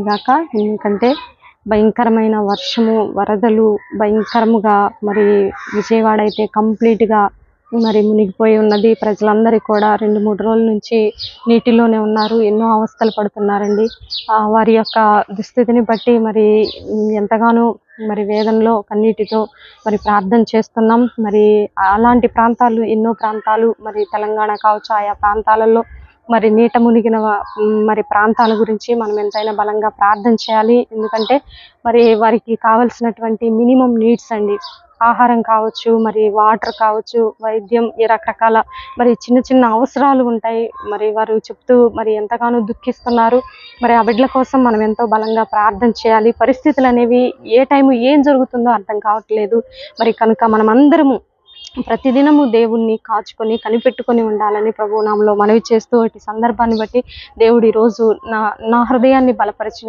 గాక. ఎందుకంటే భయంకరమైన వర్షము, వరదలు భయంకరముగా మరి విజయవాడ అయితే కంప్లీట్‌గా మరి మునిగిపోయి ఉన్నది. ప్రజలందరూ కూడా 2, 3 రోజుల నుంచి నీటిలోనే ఉన్నారు. ఎన్నో అవస్థలు పడుతున్నారండి. వారి యొక్క దుస్థితిని బట్టి మరి ఎంతగానో మరి వేదనలో కన్నీటితో మరి ప్రార్థన చేస్తున్నాం. మరి అలాంటి ప్రాంతాలు ఎన్నో ప్రాంతాలు మరి తెలంగాణ కావచ్చు, ఆయా ప్రాంతాలలో మరి నీట మునిగిన మరి ప్రాంతాల గురించి మనం ఎంతైనా బలంగా ప్రార్థన చేయాలి. ఎందుకంటే మరి వారికి కావాల్సినటువంటి మినిమం నీడ్స్ అండి. ఆహారం కావచ్చు, మరి వాటర్ కావచ్చు, వైద్యం, ఈ రకరకాల మరి చిన్న చిన్న అవసరాలు ఉంటాయి. మరి వారు చెప్తూ మరి ఎంతగానో దుఃఖిస్తున్నారు. మరి ఆ బిడ్డల కోసం మనం ఎంతో బలంగా ప్రార్థన చేయాలి. పరిస్థితులు అనేవి ఏ టైము ఏం జరుగుతుందో అర్థం కావట్లేదు. మరి కనుక మనం అందరము ప్రతిదినము దేవుణ్ణి కాచుకొని కనిపెట్టుకొని ఉండాలని ప్రభువు నామములో మనవి చేస్తూ, ఈ సందర్భాన్ని బట్టి దేవుడు ఈరోజు నా హృదయాన్ని బలపరిచిన